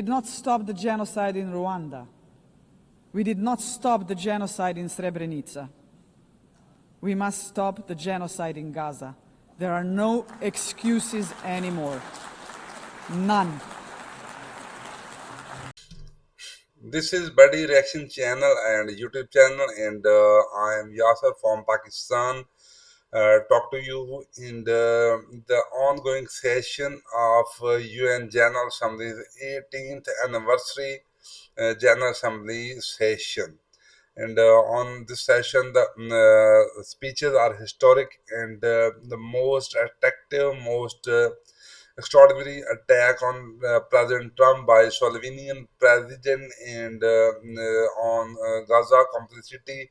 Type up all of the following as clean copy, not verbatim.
did not stop the genocide in Rwanda. We did not stop the genocide in Srebrenica. We must stop the genocide in Gaza. There are no excuses anymore. None. This is Buddy Reaction channel and YouTube channel, and I am Yasser from Pakistan. Talk to you in the ongoing session of UN General Assembly's 18th anniversary General Assembly session. And on this session, the speeches are historic, and the most attractive, most extraordinary attack on President Trump by Slovenian President, and on Gaza complicity.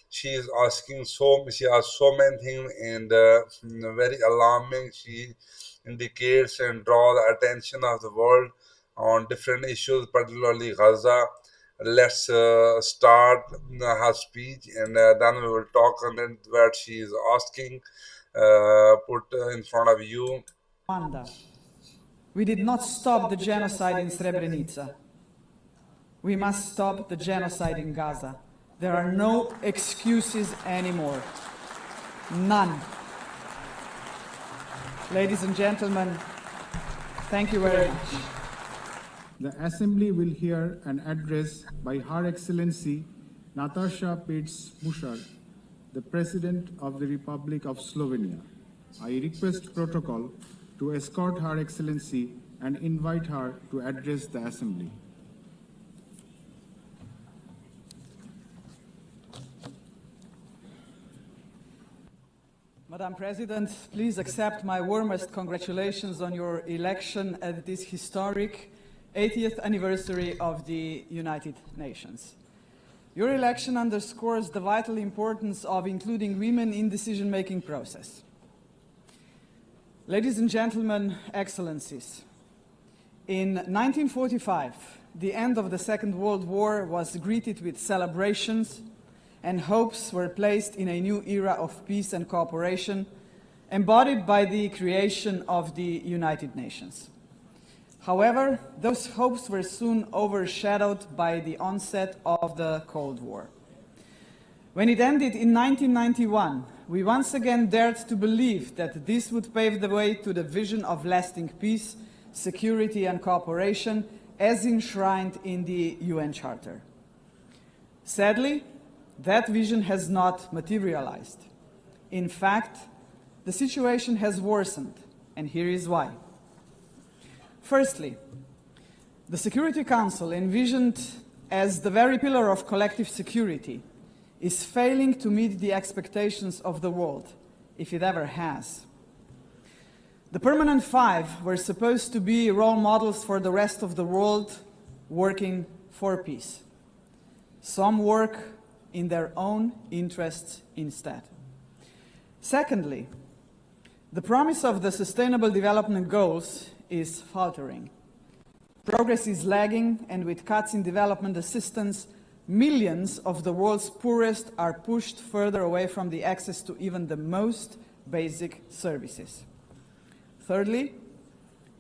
She asked so many things, and very alarming. She indicates and draw the attention of the world on different issues, particularly Gaza. Let's start her speech, and then we will talk on it, what she is asking, put in front of you. We did not stop the genocide in Srebrenica. We must stop the genocide in Gaza. There are no excuses anymore. None. Ladies and gentlemen, thank you very much. The Assembly will hear an address by Her Excellency Natasha Pirc-Musar, the President of the Republic of Slovenia. I request protocol to escort Her Excellency and invite her to address the Assembly. Madam President, please accept my warmest congratulations on your election at this historic 80th anniversary of the United Nations. Your election underscores the vital importance of including women in the decision-making process. Ladies and gentlemen, Excellencies, in 1945, the end of the Second World War was greeted with celebrations, and hopes were placed in a new era of peace and cooperation, embodied by the creation of the United Nations. However, those hopes were soon overshadowed by the onset of the Cold War. When it ended in 1991, we once again dared to believe that this would pave the way to the vision of lasting peace, security and cooperation as enshrined in the UN Charter. Sadly, that vision has not materialized. In fact, the situation has worsened, and here is why. Firstly, the Security Council, envisioned as the very pillar of collective security, is failing to meet the expectations of the world, if it ever has. The Permanent Five were supposed to be role models for the rest of the world working for peace. Some work in their own interests instead. Secondly, the promise of the Sustainable Development Goals is faltering. Progress is lagging, and with cuts in development assistance, millions of the world's poorest are pushed further away from the access to even the most basic services. Thirdly,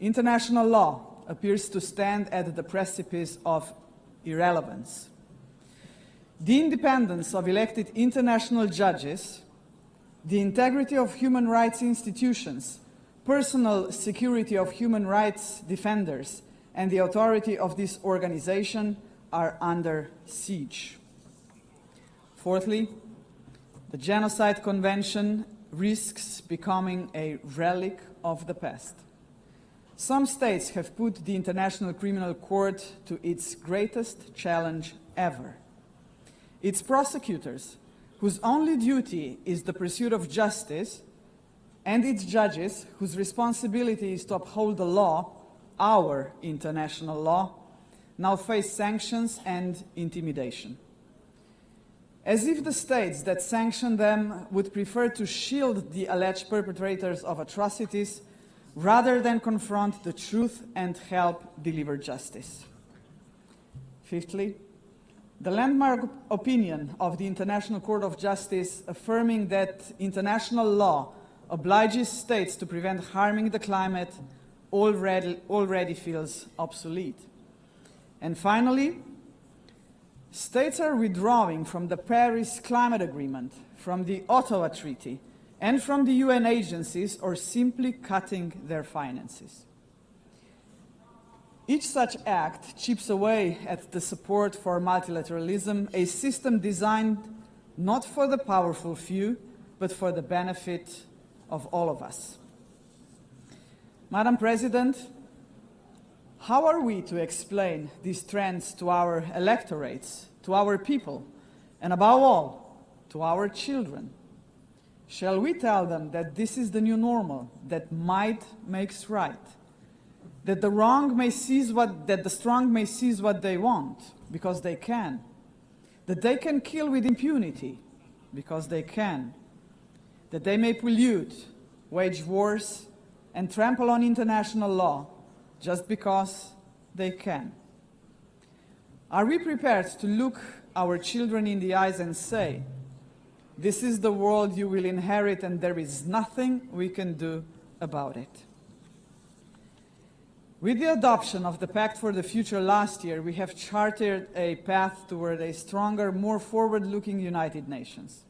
international law appears to stand at the precipice of irrelevance. The independence of elected international judges, the integrity of human rights institutions, personal security of human rights defenders, and the authority of this organization are under siege. Fourthly, the Genocide Convention risks becoming a relic of the past. Some states have put the International Criminal Court to its greatest challenge ever. Its prosecutors, whose only duty is the pursuit of justice, and its judges, whose responsibility is to uphold the law, our international law, now face sanctions and intimidation. As if the states that sanction them would prefer to shield the alleged perpetrators of atrocities rather than confront the truth and help deliver justice. Fifthly, the landmark opinion of the International Court of Justice affirming that international law obliges states to prevent harming the climate already feels obsolete. And finally, states are withdrawing from the Paris Climate Agreement, from the Ottawa Treaty, and from the UN agencies, or simply cutting their finances. Each such act chips away at the support for multilateralism, a system designed not for the powerful few, but for the benefit of all of us. Madam President, how are we to explain these trends to our electorates, to our people, and above all, to our children? Shall we tell them that this is the new normal, that might makes right, that the strong may seize what they want, because they can, that they can kill with impunity, because they can, that they may pollute, wage wars, and trample on international law, just because they can? Are we prepared to look our children in the eyes and say, "This is the world you will inherit and there is nothing we can do about it"? With the adoption of the Pact for the Future last year, we have charted a path toward a stronger, more forward-looking United Nations.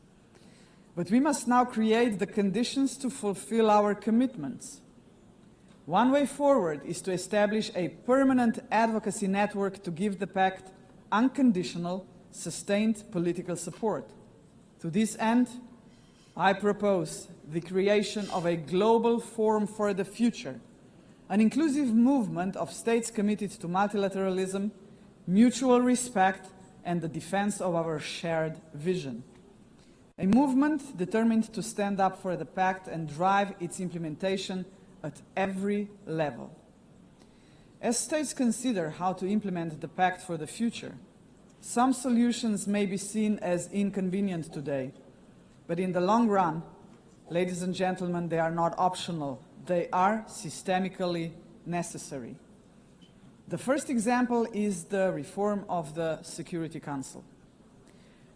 But we must now create the conditions to fulfill our commitments. One way forward is to establish a permanent advocacy network to give the Pact unconditional, sustained political support. To this end, I propose the creation of a global forum for the future, an inclusive movement of states committed to multilateralism, mutual respect, and the defense of our shared vision. A movement determined to stand up for the Pact and drive its implementation at every level. As states consider how to implement the Pact for the Future, some solutions may be seen as inconvenient today, but in the long run, ladies and gentlemen, they are not optional. They are systemically necessary. The first example is the reform of the Security Council.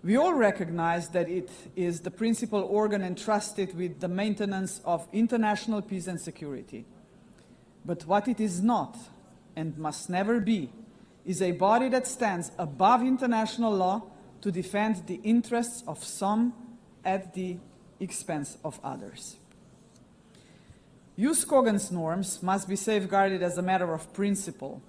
We all recognize that it is the principal organ entrusted with the maintenance of international peace and security. But what it is not, and must never be, is a body that stands above international law to defend the interests of some at the expense of others. Jus cogens norms must be safeguarded as a matter of principle.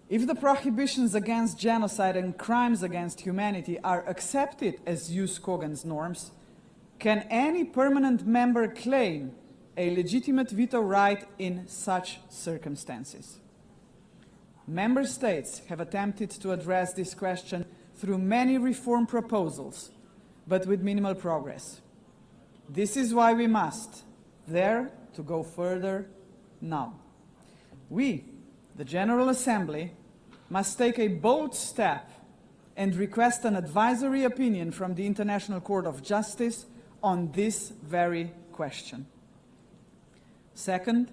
If the prohibitions against genocide and crimes against humanity are accepted as jus cogens norms, can any permanent member claim a legitimate veto right in such circumstances? Member states have attempted to address this question through many reform proposals, but with minimal progress. This is why we must dare to go further now. We, the General Assembly, must take a bold step and request an advisory opinion from the International Court of Justice on this very question. Second,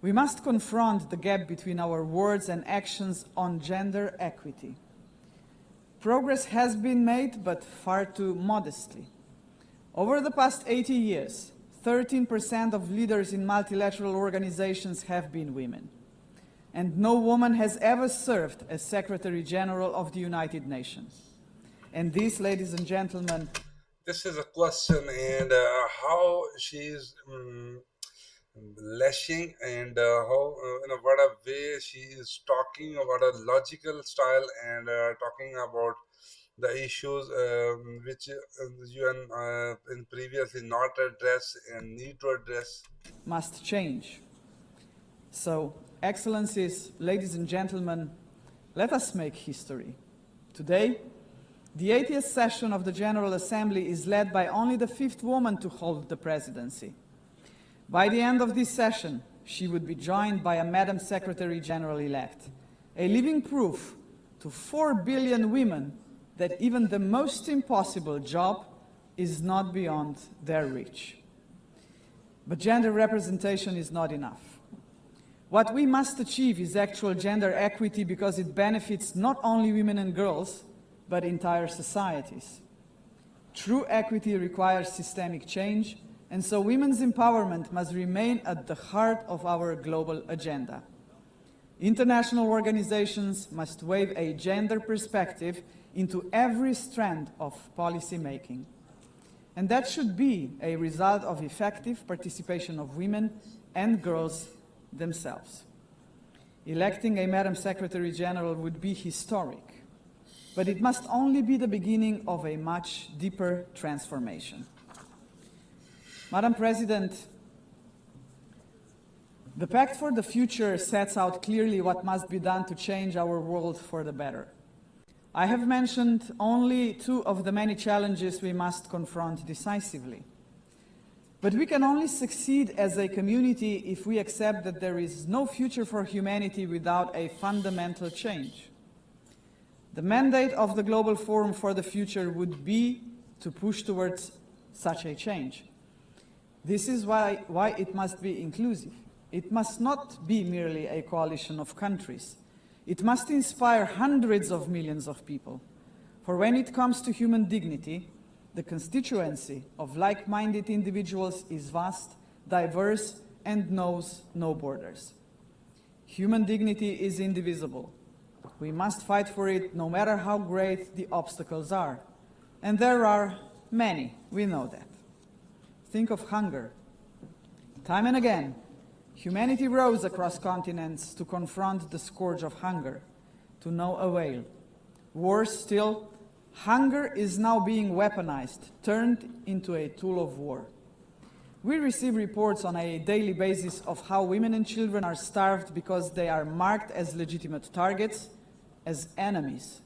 we must confront the gap between our words and actions on gender equity. Progress has been made, but far too modestly. Over the past 80 years, 13% of leaders in multilateral organizations have been women. And no woman has ever served as Secretary General of the United Nations. And this, ladies and gentlemen, This is a question, and how she's lashing, and how in what a way she is talking about a logical style, and talking about the issues which UN in previously not addressed and need to address. must change. So, Excellencies, ladies and gentlemen, let us make history. Today, the 80th session of the General Assembly is led by only the 5th woman to hold the presidency. By the end of this session, she would be joined by a Madam Secretary General-elect, a living proof to 4 billion women that even the most impossible job is not beyond their reach. But gender representation is not enough. What we must achieve is actual gender equity, because it benefits not only women and girls, but entire societies. True equity requires systemic change, and so women's empowerment must remain at the heart of our global agenda. International organizations must weave a gender perspective into every strand of policy making. And that should be a result of effective participation of women and girls themselves. Electing a Madam Secretary General would be historic, but it must only be the beginning of a much deeper transformation. Madam President, the Pact for the Future sets out clearly what must be done to change our world for the better. I have mentioned only two of the many challenges we must confront decisively. But we can only succeed as a community if we accept that there is no future for humanity without a fundamental change. The mandate of the Global Forum for the Future would be to push towards such a change. This is why it must be inclusive. It must not be merely a coalition of countries. It must inspire hundreds of millions of people. For when it comes to human dignity, the constituency of like-minded individuals is vast, diverse, and knows no borders. Human dignity is indivisible. We must fight for it no matter how great the obstacles are. And there are many, we know that. Think of hunger. Time and again, humanity rose across continents to confront the scourge of hunger, to no avail. Worse still, hunger is now being weaponized, turned into a tool of war. We receive reports on a daily basis of how women and children are starved because they are marked as legitimate targets, as enemies.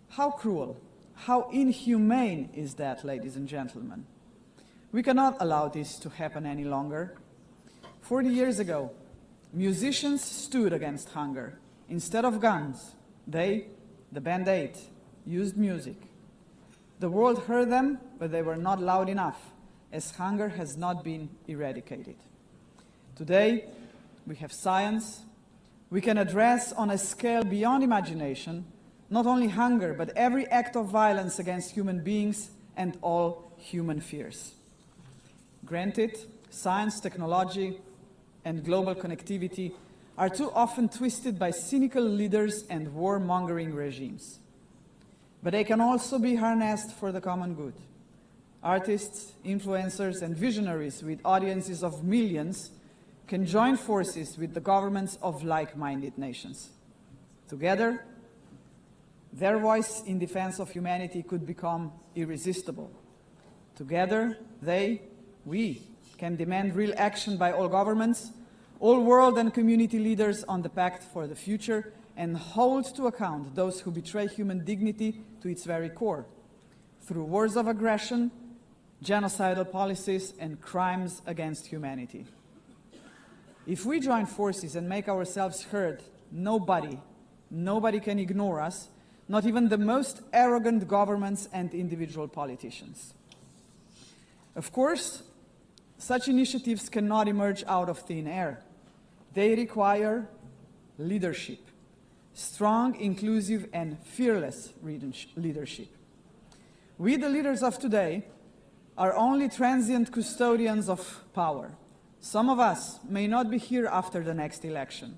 How cruel, how inhumane is that, ladies and gentlemen? We cannot allow this to happen any longer. 40 years ago, musicians stood against hunger. Instead of guns, they, the Band Aid, used music. The world heard them, but they were not loud enough, as hunger has not been eradicated. Today, we have science. We can address on a scale beyond imagination not only hunger, but every act of violence against human beings and all human fears. Granted, science, technology, and global connectivity are too often twisted by cynical leaders and warmongering regimes. But they can also be harnessed for the common good. Artists, influencers, and visionaries with audiences of millions can join forces with the governments of like-minded nations. Together, their voice in defense of humanity could become irresistible. Together, we can demand real action by all governments, all world and community leaders on the Pact for the Future, and hold to account those who betray human dignity to its very core, through wars of aggression, genocidal policies, and crimes against humanity. If we join forces and make ourselves heard, nobody can ignore us, not even the most arrogant governments and individual politicians. Of course, such initiatives cannot emerge out of thin air. They require leadership, strong, inclusive, and fearless leadership. We, the leaders of today, are only transient custodians of power. Some of us may not be here after the next election,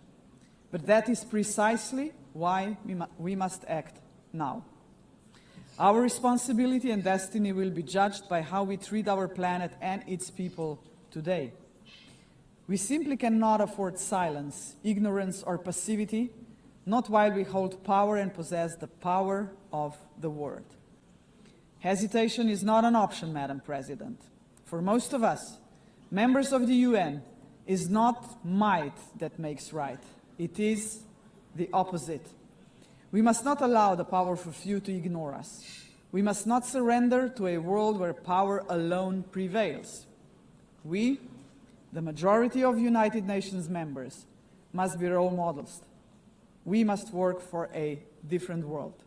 but that is precisely why we must act now. Our responsibility and destiny will be judged by how we treat our planet and its people today. We simply cannot afford silence, ignorance, or passivity, not while we hold power and possess the power of the word. Hesitation is not an option, Madam President. For most of us, members of the UN, is not might that makes right. It is the opposite. We must not allow the powerful few to ignore us. We must not surrender to a world where power alone prevails. We, the majority of United Nations members, must be role models. We must work for a different world.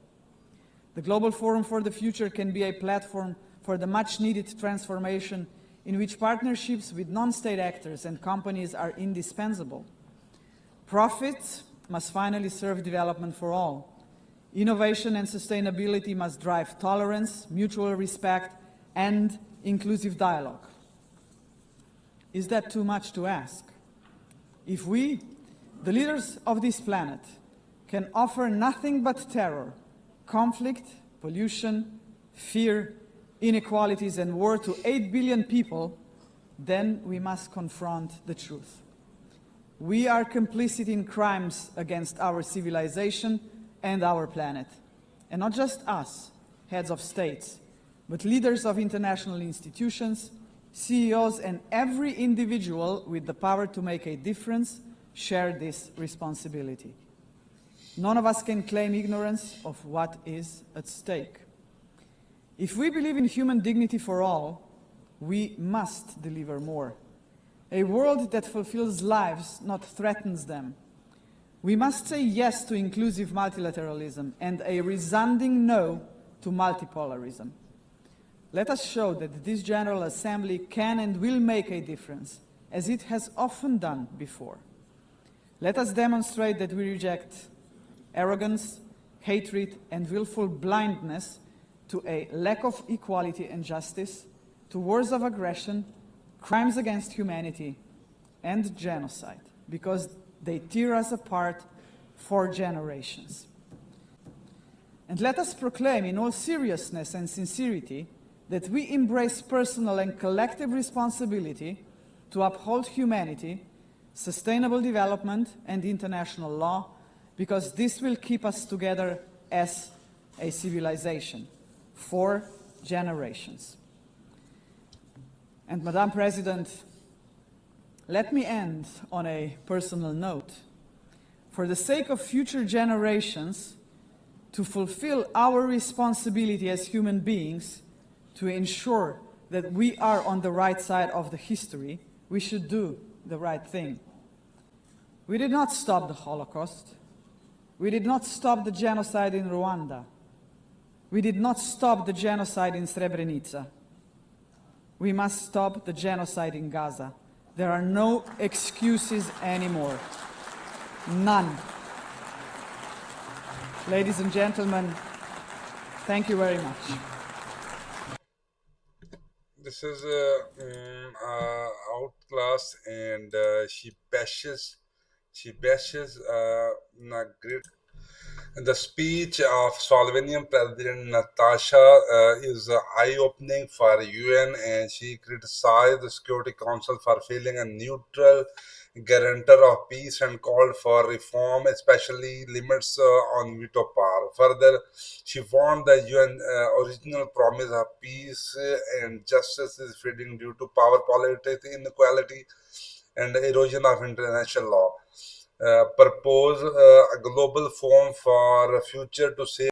The Global Forum for the Future can be a platform for the much-needed transformation in which partnerships with non-state actors and companies are indispensable. Profits must finally serve development for all. Innovation and sustainability must drive tolerance, mutual respect, and inclusive dialogue. Is that too much to ask? If we, The leaders of this planet can offer nothing but terror, conflict, pollution, fear, inequalities, and war to 8 billion people, then we must confront the truth. We are complicit in crimes against our civilization and our planet. And not just us, heads of states, but leaders of international institutions, CEOs, and every individual with the power to make a difference share this responsibility. None of us can claim ignorance of what is at stake. If we believe in human dignity for all, we must deliver more. A world that fulfills lives, not threatens them. We must say yes to inclusive multilateralism and a resounding no to multipolarism. Let us show that this General Assembly can and will make a difference, as it has often done before. Let us demonstrate that we reject arrogance, hatred, and willful blindness to a lack of equality and justice, to wars of aggression, crimes against humanity, and genocide, because they tear us apart for generations. And let us proclaim in all seriousness and sincerity that we embrace personal and collective responsibility to uphold humanity, sustainable development, and international law, because this will keep us together as a civilization for generations. And Madam President, let me end on a personal note. For the sake of future generations, to fulfill our responsibility as human beings, to ensure that we are on the right side of the history, we should do the right thing. We did not stop the Holocaust. We did not stop the genocide in Rwanda. We did not stop the genocide in Srebrenica. We must stop the genocide in Gaza. There are no excuses anymore. None. Ladies and gentlemen, thank you very much. This is outclass, and she bashes great. The speech of Slovenian President Natasha is eye-opening for UN, and she criticized the Security Council for failing a neutral guarantor of peace and called for reform, especially limits on veto power. Further, she warned the UN original promise of peace and justice is fading due to power politics, inequality, and erosion of international law. Propose a global forum for future to save